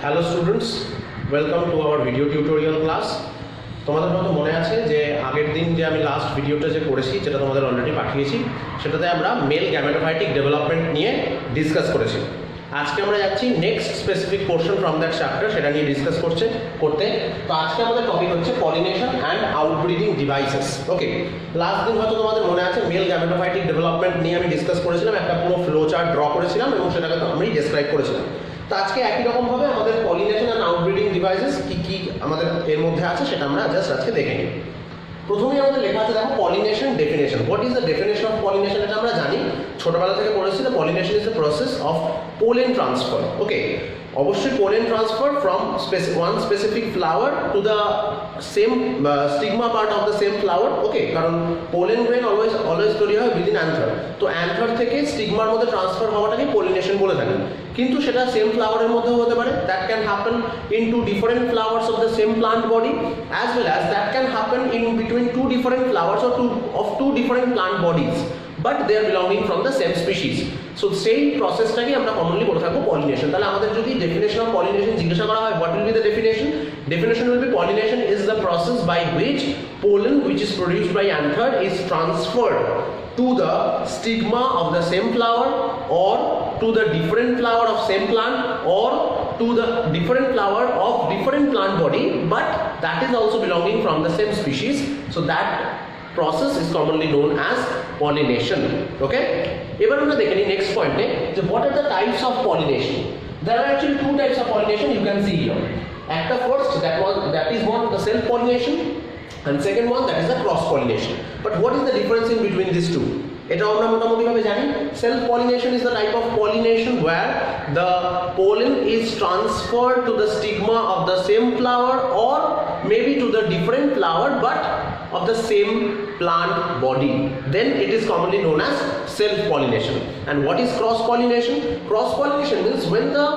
Hello students, welcome to our video tutorial class. তোমাদের হয়তো মনে আছে যে আগের দিন যে আমি লাস্ট ভিডিওটা যে করেছি, যেটা তোমাদের অলরেডি পাঠিয়েছি, সেটাতে আমরা মেল গ্যামেটোফাইটিক ডেভেলপমেন্ট নিয়ে ডিসকাস করেছি। আজকে আমরা যাচ্ছি next specific portion from that chapter, সেটা নিয়ে ডিসকাস করতে। তো আজকে আমাদের টপিক হচ্ছে pollination and outbreeding devices. Okay, last দিন হয়তো তোমাদের মনে আছে মেল গ্যামেটোফাইটিক ডেভেলপমেন্ট নিয়ে আমি ডিসকাস করেছিলাম, একটা পুরো ফ্লো চার্ট ড্র করেছিলাম এবং সেটাকে আমি ডেসক্রাইব করেছিলাম। তো আজকে একই রকমভাবে আমাদের পলিনেশন অ্যান্ড আউটব্রিডিং ডিভাইসেস কী কী আমাদের এর মধ্যে আছে সেটা আমরা জাস্ট আজকে দেখে নিই। প্রথমেই আমাদের লেখা আছে, দেখো, pollination definition. What is the definition of pollination? এটা আমরা জানি, ছোটবেলা থেকে পড়েছি। Pollination is the process of pollen transfer. Okay, অবশ্যই pollen transfer from one specific flower to the same stigma part of the same flower. Okay, কারণ pollen grain always তৈরি হয় উইদিন অ্যান্থার। তো অ্যান্থার থেকে স্টিগমার মধ্যে ট্রান্সফার হওয়াটাকে পলিনেশন বলে থাকি। কিন্তু সেটা সেম ফ্লাওয়ারের মধ্যেও হতে পারে। That can happen in two different flowers of the same plant body, as well as that can happen in between two different flowers or two different plant bodies, but they are belonging from the same species. So সেই প্রসেসটাকে আমরা commonly বলে থাকবো pollination. তাহলে আমাদের যদি definition of pollination জিজ্ঞাসা করা হয়, what will be the definition? Definition will be pollination is the process by which pollen which is produced by anther is transferred to the stigma of the same flower or to the different flower of same plant or to the different flower of different plant body, but that is also belonging from the same species. So that process is commonly known as pollination. Okay, এবার আমরা দেখে নিই next পয়েন্টে যে what are the types of pollination. There are actually two types of pollination you can see here. একটা first, that is one, the self pollination, and second one, that is the cross pollination. But what is the difference in between these two? এটা আমরা মোটামুটিভাবে জানি। Self pollination is the type of pollination where the pollen is transferred to the stigma of the same flower or maybe to the different flower but of the same plant body. Then it is commonly known as self pollination. And what is cross pollination? Cross pollination means when the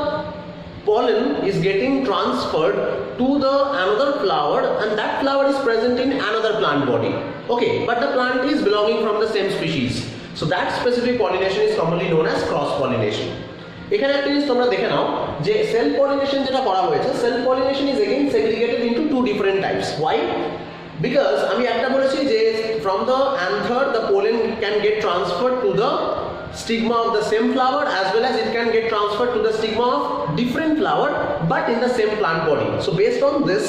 pollen is getting transferred to the another flower and that flower is present in another plant body. Okay, but the plant is belonging from the same species. So that specific pollination is commonly known as cross pollination. এখানে একটা জিনিস তোমরা দেখে নাও যে self pollination যেটা করা হয়েছে, self pollination is again segregated into two different types. Why? Because আমি একটা বলেছি যে from the anther the pollen can get transferred to the stigma of the same flower as well as it can get transferred to the stigma of different flower but in the same plant body. So based on this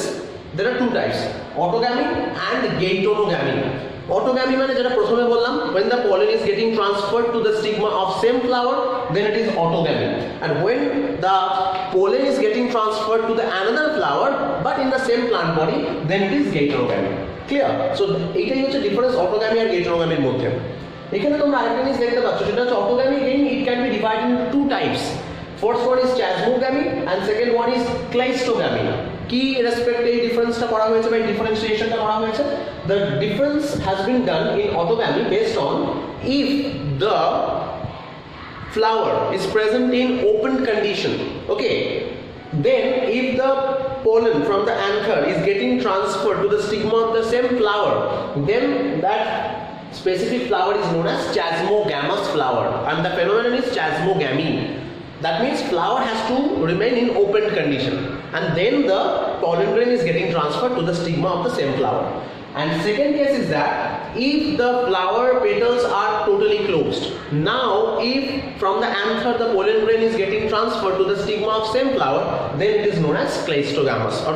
there are two types, autogamy and geitonogamy. Autogamy মানে যেটা প্রথমে বললাম, when the pollen is getting transferred to the stigma of same flower then it is autogamy, and when the pollen is getting transferred to the another flower but in the same plant body then it is geitonogamy. Clear? So এইটাই হচ্ছে difference autogamy আর গেইটোনোগ্যামির মধ্যে। এখানে তোমরা আরেকটা জিনিস দেখতে পাচ্ছ, সেটা হচ্ছে autogamy again it can be divided into two types. First one is chasmogamy and second one is cleistogamy. কি রেসপেক্টে এই ডিফারেন্সটা করা হয়েছে বা ডিফারেন্সিয়েশনটা করা হয়েছে? The difference has been done in autogamy based on if the flower is present in open condition. Okay, then if the pollen from the anther is getting transferred to the stigma of the same flower, then that specific flower is known as chasmogamous flower and the phenomenon is chasmogamy. That means flower has to remain in open condition and then the pollen grain is getting transferred to the stigma of the same flower. And second case is that if the flower petals are totally closed. Now if from the anther the pollen grain is getting transferred to the stigma of same flower, then it is known as cleistogamous, or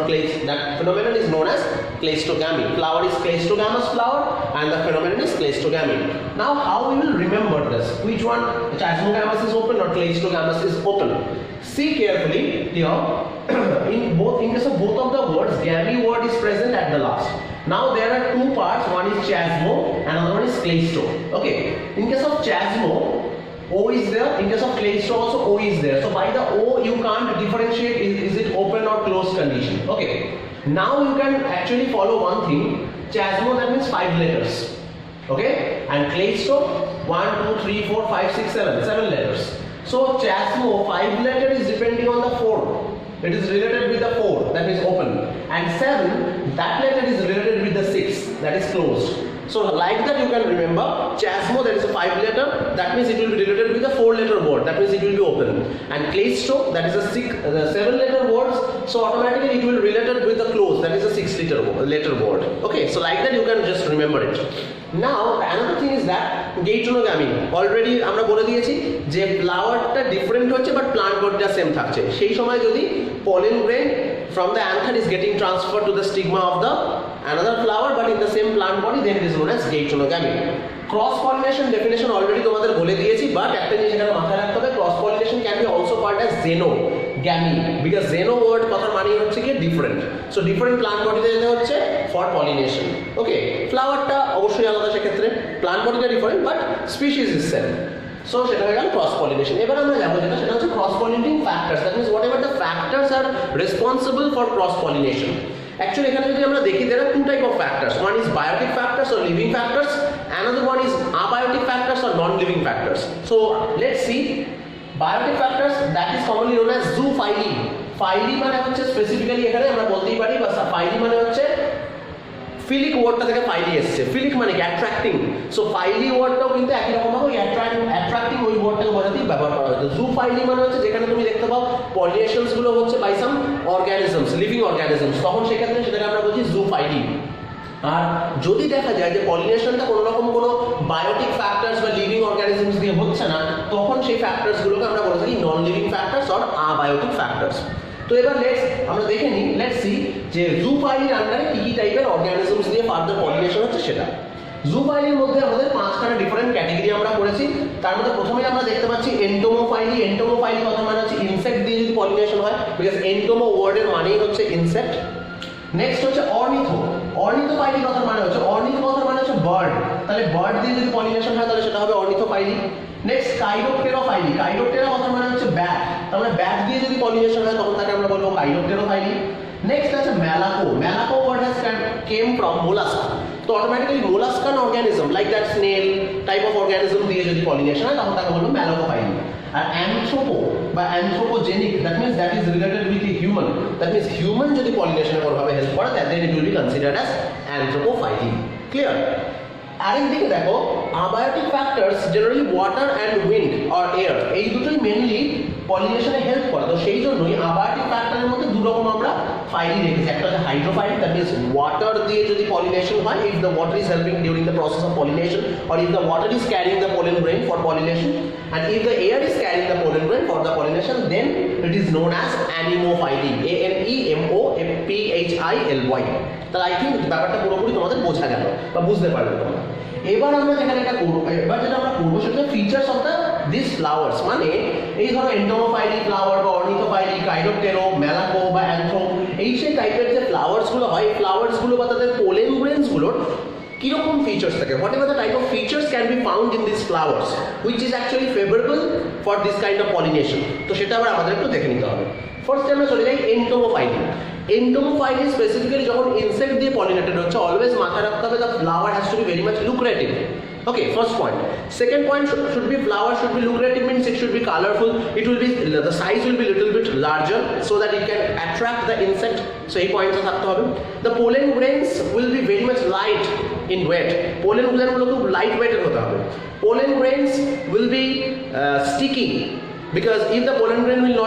that phenomenon is known as cleistogamy. Flower is cleistogamous flower and the phenomenon is cleistogamy. Now how we will remember this? Which one, chasmogamous is open or cleistogamous is open? See carefully here. in case of both of the words, gamy word is present at the last. Now there are two parts, one is chasmo and another one is cleisto. Okay, in case of chasmo O is there, in case of cleisto also O is there. So by the O you can't differentiate is it open or closed condition. Okay, now you can actually follow one thing. Chasmo, that means 5 letters. Okay, and cleisto 1 2 3 4 5 6 7 letters. So chasmo 5 letter is depending on the 4. It is related with the 4, that is open, and 7, that letter is related with the 6, that is closed. So like that you can remember chasmo, that is a 5 letter, that means it will be related with a 4 letter word, that that means it will be open. And Class Xii, that is a 7-letter word, so automatically it will related with the close, that is a 6-letter word. Okay, so like that you can just remember it. Now another thing is that geitonogamy, already আমরা বলে দিয়েছি যে ফ্লাওয়ারটা different হচ্ছে but plant বডিটা same থাকছে, সেই সময় যদি pollen grain from the anther is getting transferred to the stigma of the another flower but in the same plant body, then it is known as geitonogamy. Cross pollination definition already তোমাদের বলে দিয়েছি, but একটা জিনিস এখানে মাথায় রাখতে হবে, cross pollination can be also called as xenogamy, because xeno word কথার মানে হচ্ছে কি ডিফারেন্ট, সো ডিফারেন্ট প্লান্ট বডিতে যেতে হচ্ছে ফর পলিনেশন। ওকে, ফ্লাওয়ারটা অবশ্যই আলাদা, সেক্ষেত্রে প্লান্ট বডিটা different but species is same, so সেটা হয়ে গেল ক্রস পলিনেশন। এবার আমরা যাবো যেটা, সেটা হচ্ছে cross pollinating factors, that means what ever the factors R responsible for cross pollination. Actually এখানে যদি আমরা দেখি, there are two type of factors, one is biotic factors or living factors, another one is abiotic factors or non-living factors. So let's see biotic factors, that is commonly known as zoophily. Phily মানে হচ্ছে specifically এখানে আমরা বলতেই পারি, বা phily মানে হচ্ছে ফিলিক ওয়ার্ডটা থেকে ফাইলি এসেছে, ফিলিক মানে কি অ্যাট্রাক্টিং, সো ফাইলি ওয়ার্ডটাও কিন্তু একই রকম ভাবে অ্যাট্রাক্টিং ওই ওয়ার্ডটাকে বোঝাতেই ব্যবহার করা হয়। জু ফাইলি মানে হচ্ছে যেখানে তুমি দেখতে পাও পলিনেশনস গুলো হচ্ছে by some organisms, living organisms, তখন সেক্ষেত্রে সেটাকে আমরা বলছি জু ফাইলি। আর যদি দেখা যায় যে পলিনেশনটা কোনো রকম কোনো বায়োটিক ফ্যাক্টরস বা লিভিং অর্গানিজমস দিয়ে হচ্ছে না, তখন সেই ফ্যাক্টরস গুলোকে আমরা বলে থাকি non living factors or abiotic factors. তো এবার আমরা দেখে নিই, লেটস সি যে জুফাইলির আন্ডারে কি কি টাইপের অর্গানিজমস দিয়ে ফার্দার পলিনেশন হচ্ছে সেটা। জুফাইলির মধ্যে আমাদের 5খানা ডিফারেন্ট ক্যাটাগরি আমরা করেছি। তার মধ্যে প্রথমেই আমরা দেখতে পাচ্ছি এন্টোমোফাইলি। এন্টোমোফাইলি কথা মানে হচ্ছে ইনসেক্ট দিয়ে যদি পলিনেশন হয়, বিকজ এন্টোমো ওয়ার্ডের মানেই হচ্ছে ইনসেক্ট। নেক্সট হচ্ছে অর্নিথো। অর্নিথোফাইলি কথার মানে হচ্ছে, অর্নিথো কথার মানে হচ্ছে বার্ড, তাহলে বার্ড দিয়ে যদি পলিনেশন হয় তাহলে সেটা হবে অর্নিথোফাইলি। নেক্সট কাইরোপটেরোফাইলি। কাইরোপটেরা কথার মানে হচ্ছে ব্যাট, তার মানে ব্যাট দিয়ে যদি পলিনেশন হয় তখন তাকে আমরা বলবো কাইরোপটেরোফাইলি। নেক্সট আছে malaco. Malaco word has came from mollusca, তো automatically molluscan organism like that snail type of organism দিয়ে যদি পলিনেশন হয় তখন তাকে বলবো ম্যালাকোফাইলি। আর অ্যানথ্রোপো বা anthropogenic, that means that is related with human, that means human যদি পলিনেশনে কোনোভাবে হেল্প করে then it will be considered as anthropophily. Clear? আরেকদিকে দেখো abiotic factors generally water and wind or air, এই দুটোই মেনলি পলিনেশনে হেল্প করে, তো সেই জন্যই আবায়োটিক ফ্যাক্টরের মধ্যে দু রকম আমরা ফাইলি রেখেছি। একটা হচ্ছে হাইড্রোফাইলি, দ্যাট মিন্স ওয়াটার দিয়ে যদি পলিনেশন হয়, if the water is helping during the process of pollination, or if the water is carrying the pollen grain for pollination, and if the air is carrying the pollen grain for the pollination, then it is known as anemophily, ANEMOPHILY। তাহলে I think ব্যাপারটা পুরোপুরি তোমাদের বোঝা গেল বা বুঝতে পারবে তোমরা। এবার আমরা যেখানে এটা করবো, এবার যেটা আমরা করবো সেটা features of the this flowers, মানে এই ধরো এন্টোমোফাইলি ফ্লাওয়ার বা অর্নিথোফাইলি, কাইরোপটেরো, ম্যালাকো বা অ্যানথ্রো, এই সেই টাইপের যে ফ্লাওয়ার্সগুলো হয়, এই ফ্লাওয়ার্সগুলো বা তাদের পোলেন গ্রেনসগুলোর কিরকম ফিচার্স থাকে, what ever the type of features can be found in this flowers which is actually favourable for this kind of pollination, তো সেটা আবার আমাদের একটু দেখে নিতে হবে। ফার্স্টে আমরা চলে যাই এন্টোমোফাইলি। এন্টোমোফাইলি স্পেসিফিক্যালি যখন ইনসেক্ট দিয়ে পলিনেটেড হচ্ছে, অলওয়েজ মাথায় রাখতে হবে the flower has to be very much lucrative. Okay, first point. Second point should be flower should be lucrative, means it should be colorful. It will be, the size will be little bit larger so that it can attract the insect. So এই পয়েন্টটা থাকতে হবে। The pollen grains will be very much light in weight. Pollen grain গুলো খুব light ওয়েটের হতে হবে। Pollen grains will be sticky, because if the pollen grain will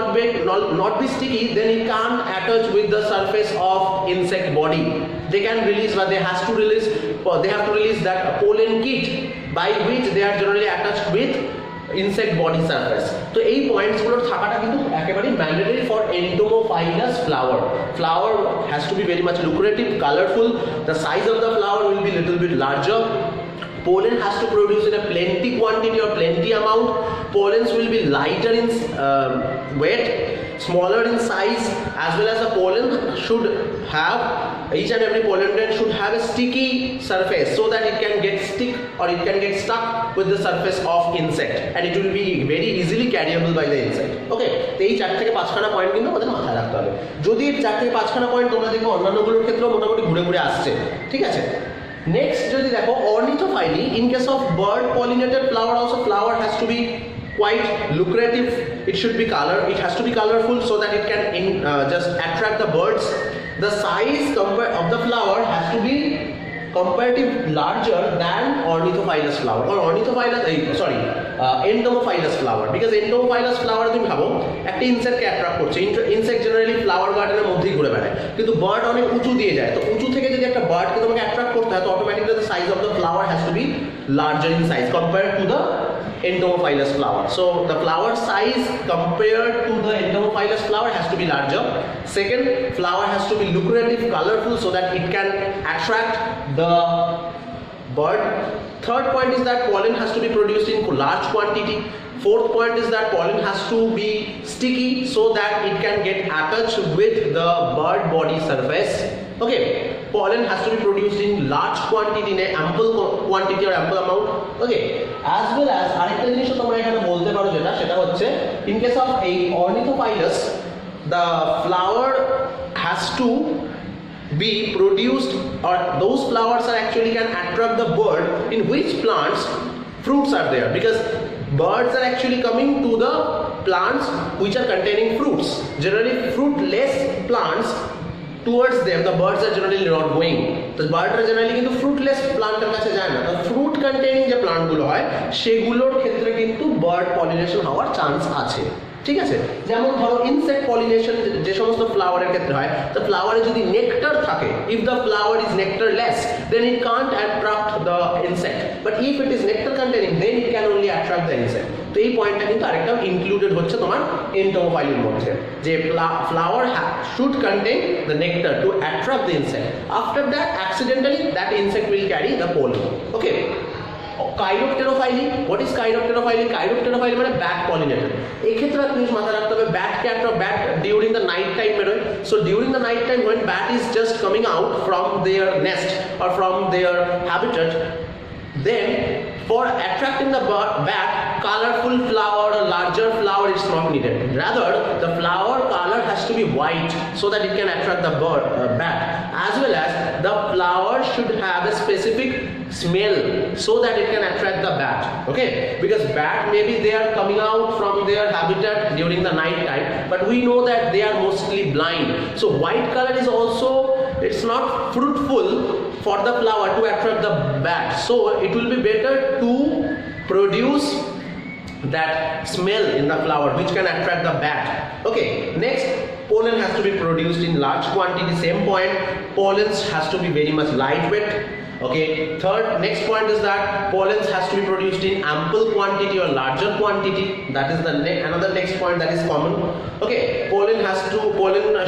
not be sticky, then it can't attach with the surface of insect body. They can release, but they have to release that pollen kit by which they are generally attached with insect body surface. তো এই পয়েন্টসগুলোর থাকাটা কিন্তু একেবারেই mandatory for entomophilous flower has to be very much lucrative, colorful, the size of the flower will be little bit larger, pollen has to produce in a plenty quantity or plenty amount, pollens will be lighter in weight, smaller in size, as well as the pollen should have, each and every pollen grain should have a sticky surface so that it can get stuck with the surface of insect, and it will be very easily carryable by the insect. Okay, তো এই 4 থেকে 5খানা point কিন্তু আমাদের মাথায় রাখতে হবে। যদি এই 4 থেকে 5খানা পয়েন্ট তোমরা দেখো অন্যান্যগুলোর ক্ষেত্রেও মোটামুটি ঘুরে ঘুরে আসছে, ঠিক আছে। নেক্সট যদি দেখো অর্নিথোফাইলি, in case of bird pollinated flower also, flower has to be quite lucrative, it has to be colorful so that it can just attract the birds. The size of the flower has to be comparatively larger than ornithophilous flower, or entomophilous flower, because entomophilous flower তুমি ভাবো একটা ইনসেক্টকে attract করছে, insect generally flower গার্ডেনের মধ্যেই ঘুরে বেড়ায়, কিন্তু বার্ড অনেক উঁচু দিয়ে যায়, তো উঁচু থেকে যদি একটা বার্ডকে তোমাকে অ্যাট্রাক্ট করতে হয় তো automatically the size of the flower has to be larger in size compared to the entomophilous flower. So the flower size compared to the entomophilous flower has to be larger. Second, flower has to be lucrative, colorful, so that it can attract the bird. Third point is that pollen has to be produced in large quantity. Fourth point is that pollen has to be sticky so that it can get attached with the bird body surface. Okay, pollen has to be produced in large quantity, in ample quantity or ample amount. Okay, as well as আরেকটা জিনিসও তোমরা এখানে বলতে পারো যেটা সেটা হচ্ছে in case of a ornithophilus the flower has to be produced, or those flowers are actually can attract the bird in which plants fruits are there, because birds are actually coming to the plants which are containing fruits. Generally fruitless plants, towards them the birds are generally not going. The birds are generally কিন্তু fruitless plant এর কাছে যায় না, তো fruit containing যে plant গুলো হয় সেগুলোর ক্ষেত্রে কিন্তু বার্ড পলিনেশন হওয়ার চান্স আছে। ঠিক আছে, যেমন ধরো ইনসেক্ট পলিনেশন যে সমস্ত ফ্লাওয়ারের ক্ষেত্রে হয়, তো ফ্লাওয়ারে যদি নেকটার থাকে, if the flower is nectarless then it can't attract the insect, but if it is nectar containing then it can only attract the insect. তো এই পয়েন্টটা কিন্তু আরেকটা ইনক্লুডেড হচ্ছে তোমার এন্টোমোফাইলির মধ্যে, যে flower should contain the nectar to attract the insect, after that accidentally that insect will carry the pollen. Okay, chiropterophily, what is chiropterophily? Chiropterophily মানে ব্যাট পলিনেটর। এই ক্ষেত্রে একটা জিনিস মাথায় রাখতে হবে, ব্যাটকে একটা bat during the night time বেরোয়, so during the night time when bat is just coming out from their nest or from their habitat, then for attracting the bat, colorful flower or larger flower is not needed, rather the flower color has to be white so that it can attract the bat, as well as the flower should have a specific smell so that it can attract the bat. Okay, because bat maybe they are coming out from their habitat during the night time, but we know that they are mostly blind, so white color is also, it's not fruitful for the flower to attract the bat, so it will be better to produce that smell in the flower which can attract the bat. Okay, next, pollen has to be produced in large quantity. Same point, pollen has to be very much lightweight. Okay, third, next point is that pollen has to be produced in ample quantity or larger quantity. That is the another next point that is common. Okay, pollen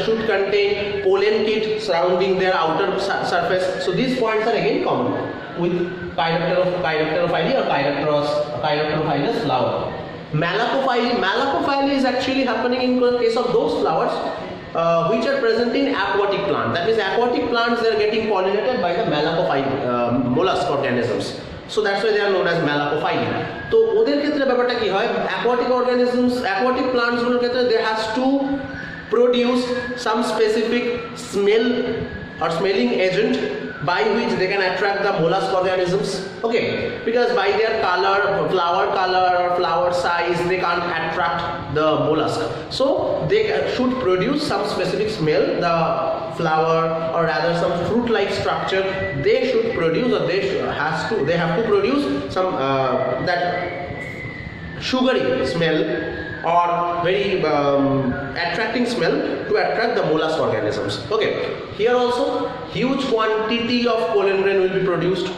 should contain pollen kit surrounding their outer surface. So these points are again common with Chiropterophyli or Chiropterophilus flower. Malacophyly is actually happening in the case of those flowers which are present in aquatic plant. That means aquatic plants, they are getting pollinated by the malacophyly mollusk organisms. So that's why they are known as malacophyly. তো ওদের ক্ষেত্রে ব্যাপারটা কি হয়, aquatic organisms, aquatic plants গুলোর ক্ষেত্রে they has to produce some specific smell or smelling agent by which they can attract the mollusk organisms. Okay, because by their color, flower color or flower size, they can't attract the mollusk, so they should produce some specific smell, the flower or rather some fruit like structure they should produce, or they have to produce some that sugary smell or very attracting smell to attract the mollusk organisms. Okay, here also huge quantity of pollen grain will be produced.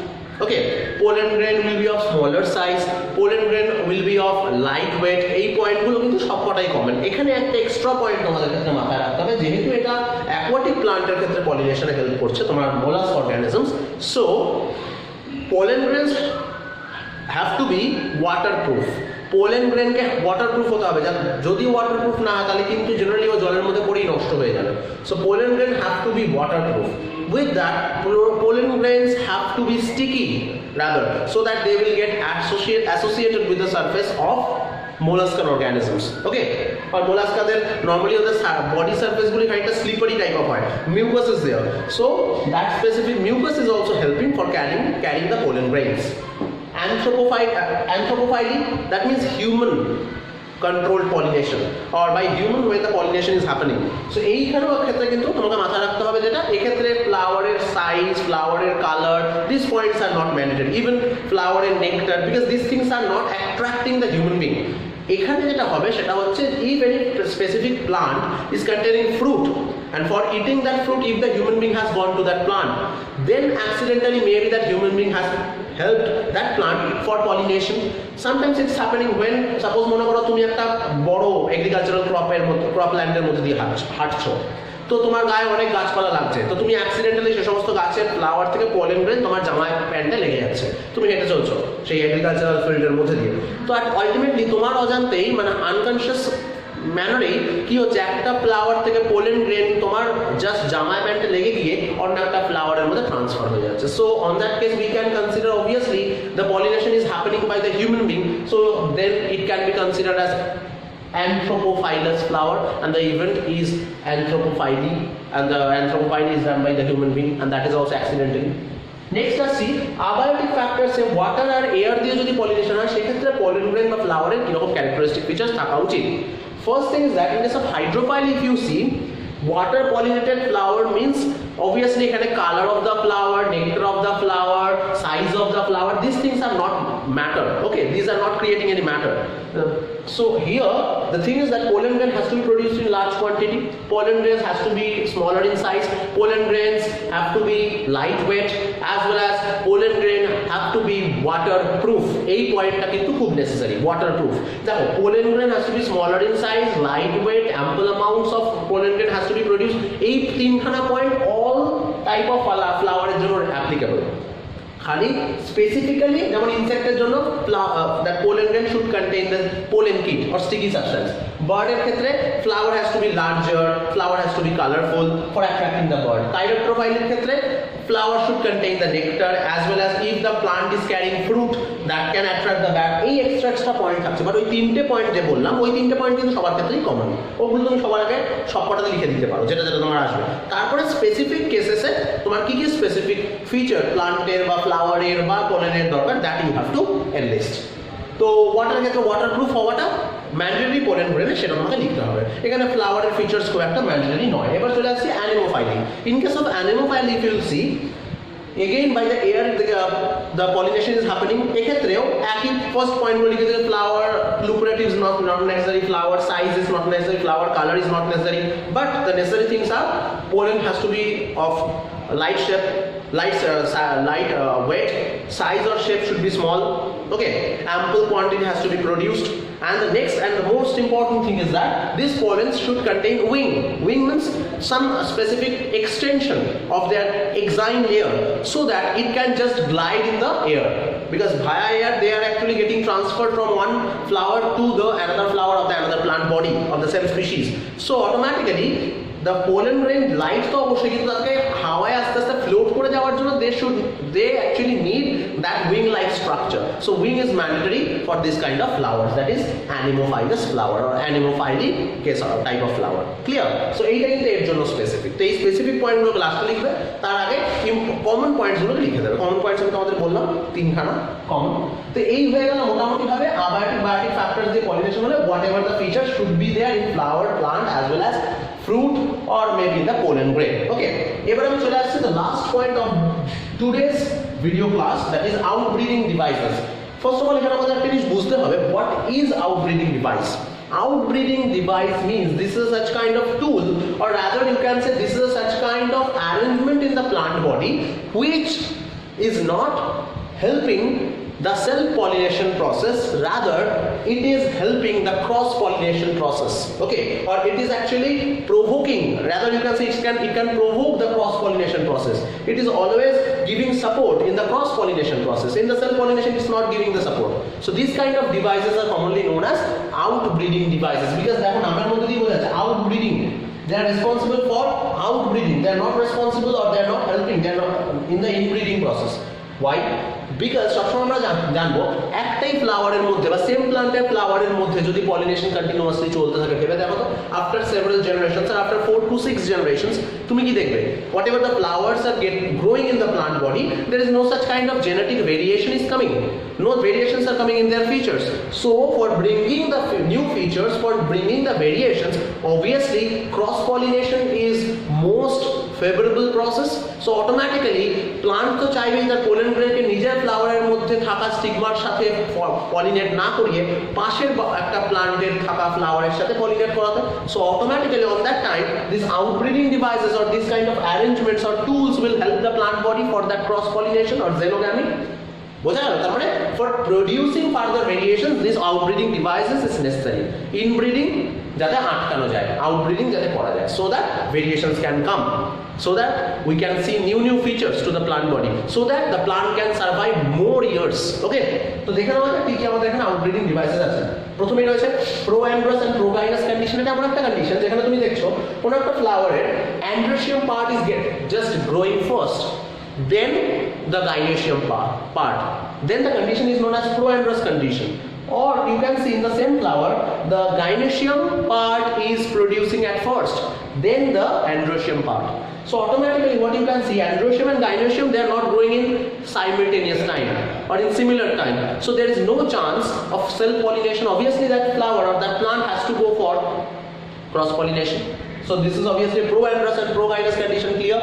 Okay, pollen grain will be of smaller size, pollen grain will be of lightweight. এই পয়েন্টগুলো কিন্তু সবকটাই common. এখানে একটা extra point তোমাদের ক্ষেত্রে মাথায় রাখতে হবে, যেহেতু এটা অ্যাকোয়াটিক প্লান্টের ক্ষেত্রে পলিনেশনে হেল্প করছে তোমার mollusc organisms, so pollen grains have to be waterproof. পোলেন গ্রেনকে ওয়াটারপ্রুফ হতে হবে, যদি ওয়াটারপ্রুফ না হয় তাহলে কিন্তু জেনারেলি ও জলের মধ্যে পড়েই নষ্ট হয়ে যাবে। So pollen grain have to be waterproof. With that pollen grains have to be sticky rather, so that they will get associated with the surface of molluscan organisms. Okay, or molluscaদের normally ওদের body surface গুলি খানিকটা slippery type of হয়, mucus is there, so that specific mucus is also helping for carrying the pollen grains. Anthropophyly, that means human controlled pollination or by human when the pollination is happening. So এইখানেও ক্ষেত্রে কিন্তু তোমাকে মাথায় রাখতে হবে যেটা এক্ষেত্রে ফ্লাওয়ারের সাইজ, ফ্লাওয়ারের colour, these points are not mandatory. Even flower and nectar, because these things are not attracting the human being. এখানে যেটা হবে সেটা হচ্ছে if any specific plant is containing fruit and for eating that fruit if the human being has gone to that plant, then accidentally maybe that human being has helped that plant for pollination. Sometimes it's happening when suppose মনে করো তুমি একটা বড় agricultural crop ল্যান্ডের মধ্যে দিয়ে হাঁটছো, তো তোমার গায়ে অনেক গাছপালা লাগছে, তো তুমি অ্যাক্সিডেন্টালি সে সমস্ত গাছের ফ্লাওয়ার থেকে পলেন গ্রেন তোমার জামায় প্যান্টে লেগে যাচ্ছে, তুমি হেঁটে চলছো সেই এগ্রিকালচারাল ফিল্ডের মধ্যে দিয়ে, তো আলটিমেটলি তোমার অজান্তেই মানে আনকনশিয়াস ম্যানারেই কি হচ্ছে একটা ফ্লাওয়ার থেকে পোলেন গ্রেন তোমার জাস্ট জামায় প্যান্টে লেগে গিয়ে অন্য একটা ফ্লাওয়ারের মধ্যে ট্রান্সফার হয়ে যাচ্ছে. So on that case we can consider obviously the pollination is happening by the human being, so then it can be considered as anthropophilous flower and the event is anthropophily and the anthropophily is done by the human being and that is also accidentally. Next see abiotic factors say water R air দিয়ে যদি pollination হয় সেক্ষেত্রে pollen grain বা ফ্লাওয়ারের কিরকম characteristic features থাকা উচিত. First thing is that in case of hydrophile if you see water pollinated flower means obviously এখানে color of the flower, nectar of the flower, size of the flower, these things are not matter, okay, these are not creating any matter. So here the thing is that pollen grain has to be produced in large quantity, pollen grains has to be smaller in size, pollen grains have to be lightweight as well as pollen grain have to be waterproof. এই পয়েন্টটা কিন্তু খুব necessary, waterproof. দেখো pollen grain has to be smaller in size, lightweight, ample amounts of pollen grain has to be produced. এই তিনখানা point all type of flower এর জন্য applicable. খালি স্পেসিফিক্যালি যেমন ইনসেক্টের জন্য that pollen grain should contain the pollen kit or sticky substance. বার্ডের ক্ষেত্রে flower has to be larger, flower has to be colorful for attracting the bird. Chiropterophyleর ক্ষেত্রে flower should contain the nectar as well as if the plant is carrying fruit that can attract the bat. এই extra point থাকছে, but ওই তিনটে point যে বললাম ওই তিনটে point কিন্তু সবার ক্ষেত্রেই কমন, ওগুলো তুমি সবার আগে সবকটাতে লিখে দিতে পারো যেটা যেটা তোমার আসবে. তারপরে স্পেসিফিক কেসেসে তোমার কি কি স্পেসিফিক ফিচার প্লান্টের বা ফ্লাওয়ারের বা পোলেনের দরকার that you have to enlist. তো ওয়াটার ক্ষেত্রে ওয়াটারপ্রুফ হওয়াটা ম্যান্ডেটরি পোলেন গ্রেনে সেটা আমাকে লিখতে হবে. এখানে ফ্লাওয়ারের ফিচার্স খুব একটা ম্যান্ডেটরি নয়. এবার চলে আসছি anemophily. In case of anemophily if you see again by the air the pollination is happening. এক্ষেত্রেও একই ফার্স্ট পয়েন্টগুলো লিখে দিলে flower lucrative is not necessary, flower size is not necessary, flower color is not necessary, but the necessary things are pollen has to be of light shape, light weight, size or shape should be small, okay, ample quantity has to be produced, and the next and the most important thing is that this pollen should contain wing. Wing means some specific extension of their exine layer so that it can just glide in the air, because via air they are actually getting transferred from one flower to the another flower of the another plant body of the same species. So automatically the pollen grain light তো অবশ্যই কিন্তু তাকে হাওয়ায় আস্তে আস্তে float করে যাওয়ার জন্য they actually need that wing like structure. So wing is mandatory for this kind of flowers, that is anemophilous flower or anemophily case or type of flower. Clear? So এইটা কিন্তু এর জন্য স্পেসিফিক. তো এই specific পয়েন্টগুলো লাস্টে লিখবে, তার আগে কমন পয়েন্টসগুলো লিখে দেবে. কমন পয়েন্টস আমি তোমাদের বললাম তিনখানা কমন. তো এই হয়ে গেল মোটামুটি ভাবে abiotic biotic factors দিয়ে পলিনেশন হলে whatever the features should be there in flower, plant as well as fruit or maybe the pollen grain. Okay, এবার আমি চলে আসছি the last point of today's video class, that is outbreeding devices. First of all এখানে আমাদের একটা জিনিস বুঝতে হবে, what is outbreeding device? Outbreeding device means this is such kind of tool, or rather you can say this is such kind of arrangement in the plant body which is not helping the self-pollination process, rather it is helping the cross-pollination process, okay, or it is actually provoking, rather you can say it can provoke the cross-pollination process. It is always giving support in the cross-pollination process. In the self-pollination it is not giving the support. So these kind of devices are commonly known as outbreeding devices, because দেখো নামের মধ্যে দিয়ে বোঝা যাচ্ছে outbreeding. They are responsible for outbreeding. They are not responsible or they are not helping. They are not in the inbreeding process. Why? Because সবসময় আমরা জানবো একটাই ফ্লাওয়ারের মধ্যে বা সেম প্লান্টের ফ্লাওয়ারের মধ্যে যদি পলিনেশন কন্টিনিউয়াসলি চলতে থাকে, ভেবে দেখো তো আফটার সেভারাল জেনারেশনস আর আফটার 4 to 6 generations তুমি কি দেখবে, whatever the flowers are growing in the plant body, there is no such kind of genetic variation is coming, no variations are coming in their features. So for bringing the new features features for bringing the variations. Obviously cross pollination is most favorable process, so automatically plant তো চাইবেই তার pollen grain কে নিজের ফ্লাওয়ারের মধ্যে থাকা স্টিগমার সাথে pollinate না করিয়ে পাশের একটা প্লান্টের থাকা ফ্লাওয়ারের সাথে পলিনেট করাতে। So automatically on that time these outbreeding devices or this kind of arrangements or tools will help the plant body for that cross pollination or xenogamy. বোঝা গেল? তার মানে for producing further variations these outbreeding devices is necessary. Inbreeding যাতে আটকানো যায়, outbreeding যাতে করা যায়, so that variations can come, so that we can see new features to the plant body, so that the plant can survive more years. Okay, তো দেখে নাও কি কি আমাদের এখানে outbreeding devices আছে। প্রথমেই রয়েছে pro-androus and pro-gynous condition। এটা এমন একটা কন্ডিশন যেখানে তুমি দেখছো কোনো একটা ফ্লাওয়ারের androecium part is just growing first, then the gynoecium part, then the condition is known as pro-androus condition. Or you can see in the same flower the gynoecium part is producing at first, then the androecium part. So automatically what you can see, androecium and gynoecium, they are not growing in simultaneous time or in similar time, so there is no chance of self pollination. Obviously that flower or that plant has to go for cross pollination. So this is obviously pro-androus and pro-gynous condition. Clear?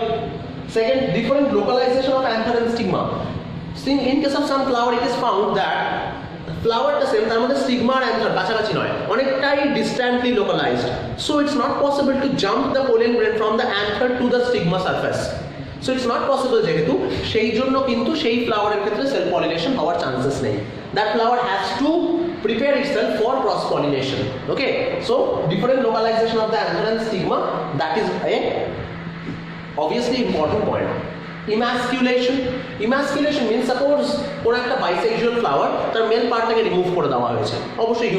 Second, different localization of anther and stigma. See, in case of some flower it is found that ফ্লাওয়ারটা same, তার মধ্যে stigma আর anther কাছাকাছি নয়, অনেকটাই distantly localised, so it's not possible to jump the pollen grain from the anther to the stigma surface. So it's not possible, যেহেতু সেই জন্য কিন্তু সেই ফ্লাওয়ারের ক্ষেত্রে সেলফ পলিনেশন হওয়ার চান্সেস নেই। That flower has to prepare itself for cross pollination. Okay, so different localization of the anther and stigma, that is a obviously important point. Emasculation means suppose কোন একটা bisexual flower তার mail পার্টটাকে remove করে দেওয়া হয়েছে, অবশ্যই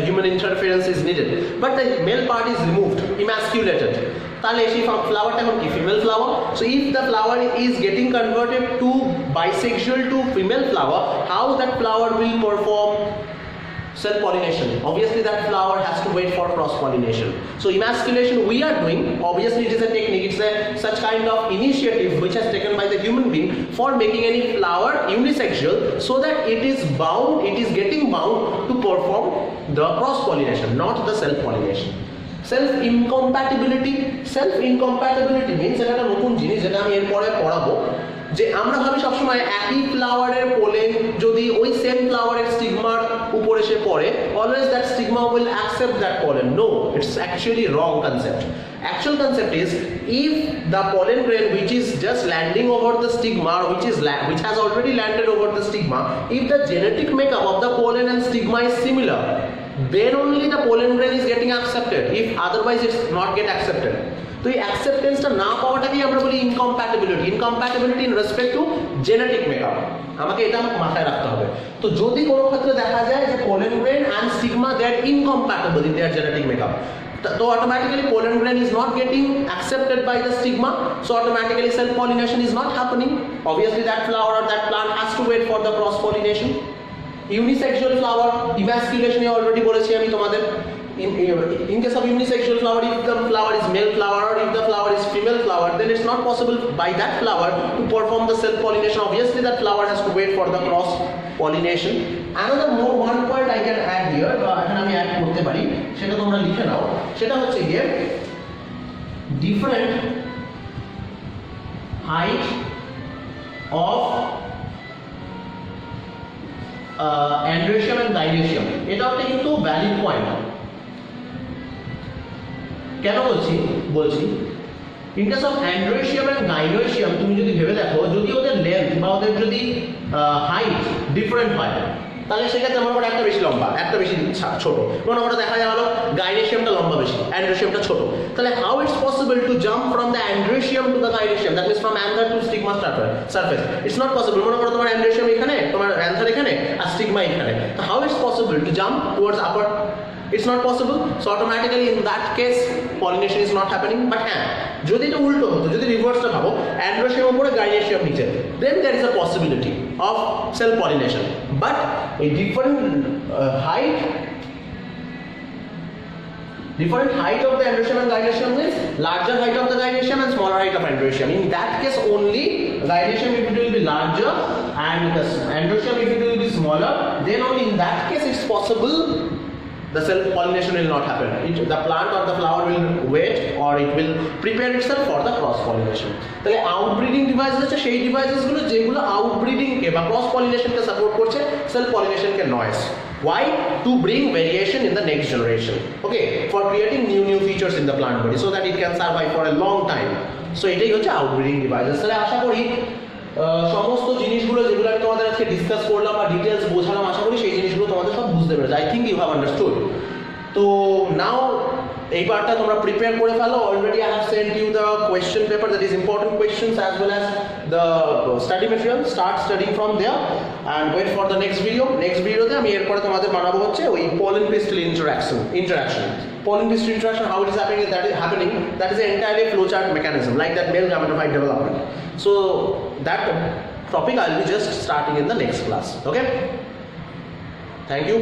human interference is needed, but the male part is removed, emasculated, তাহলে সেই ফ্লাওয়ারটা এখন কি female flower. So if the flower is getting converted to bisexual to female flower, how that flower will perform self pollination? Obviously that flower has to wait for cross pollination. So emasculation we are doing, obviously it is a technique, it's a such kind of initiative which has taken by the human being for making any flower unisexual, so that it is getting bound to perform the cross pollination, not the self pollination. Self incompatibility means এটা একটা নতুন জিনিস যেটা আমি এরপরে পড়াবো, যে আমরা ভাবি সবসময় একই ফ্লাওয়ারের পোলেন যদি ওই সেম ফ্লাওয়ারের স্টিগমার উপরে এসে পড়ে, always that stigma will accept that pollen. No, it's actually wrong concept. Actual concept is, if the pollen grain which is just landing over the stigma, which has already landed over the stigma, if the genetic makeup of the pollen and stigma is similar, then only the pollen grain is getting accepted. If otherwise it's not get accepted. তো এই অ্যাকসেপ্টেন্সটা না পাওয়াটাকেই আমরা বলি incompatibility in respect to genetic makeup. আমাকে এটা মাথায় রাখতে হবে। তো যদি কোনো ক্ষেত্রে দেখা যায় যে pollen grain and stigma they are incompatible in their genetic makeup, so automatically pollen grain is not getting accepted by the stigma, so automatically self pollination is not happening. Obviously that flower or that plant has to wait for the cross pollination. Unisexual flower, emasculation A already বলেছি আমি তোমাদের। In case of unisexual flower, if the flower is male flower or if the flower is female flower, then it's not possible by that flower to perform the self pollination. Obviously that flower has to wait for the cross pollination. Another one point I can add here, এখানে আমি add করতে পারি, সেটা তোমরা লিখে নাও, সেটা হচ্ছে গিয়ে different height of androecium and gynoecium। এটা একটা কিন্তু ভ্যালিড পয়েন্ট। কেন বলছি in case of androecium and gynoecium তুমি যদি ভেবে দেখো, যদি ওদের লেন্থ বা ওদের যদি হাইট ডিফারেন্ট হয়, তাহলে সেক্ষেত্রে মনে করো একটা বেশি লম্বা একটা বেশি ছোট, মনে করো দেখা গেল gynoeciumটা লম্বা বেশি androeciumটা ছোট, তাহলে how it's possible to jump from the androecium to the gynoecium, that means from anther to stigma সারফেস, ইটস নট পসিবল। মনে করো তোমার androecium এখানে, তোমার anther এখানে আর stigma এখানে, তো how it's possible to jump towards upper? It's not possible. So automatically in that case pollination is not happening. But হ্যাঁ, যদি এটা উল্টো হতো, যদি রিভার্সটা ভাবো, androecium উপরে gynoecium নিচে, then there is a possibility of self pollination. But a different height of the androecium and gynoecium means larger height of the gynoecium and smaller height of androecium. In that case only gynoecium if it will be larger and androecium if it will be smaller, then only in that case it's possible the self pollination will not happen. The plant or the flower will wait or it will prepare itself for the cross pollination. তাহলে outbreeding devices হচ্ছে সেই devices গুলো যেগুলো outbreeding কে বা cross pollination কে support করছে, self pollination কে নয়. Why? To bring variation in the next generation. Okay, for creating new features in the plant body so that it can survive for a long time. So এটাই হচ্ছে outbreeding devices. তাহলে আশা করি সমস্ত জিনিসগুলো যেগুলো আমি তোমাদের আজকে ডিসকাস করলাম বা ডিটেলস বোঝালাম, আশা করি সেই জিনিসগুলো তোমাদের সব বুঝতে পেরেছো. I think you have understood. তো নাও এই পার্টটা তোমরা প্রিপেয়ার করে ফেলো. Already I have sent you the question paper, that is important questions as well as the study material. Start studying from there and wait for the next video. নেক্সট ভিডিওতে আমি এরপরে তোমাদের বানাবো হচ্ছে ওই pollen pistil interaction. Pollen pistil interaction, how it is happening, that is an entirely flowchart mechanism like that male gametophyte development. So that topic I will be just starting in the next class. Okay, thank you.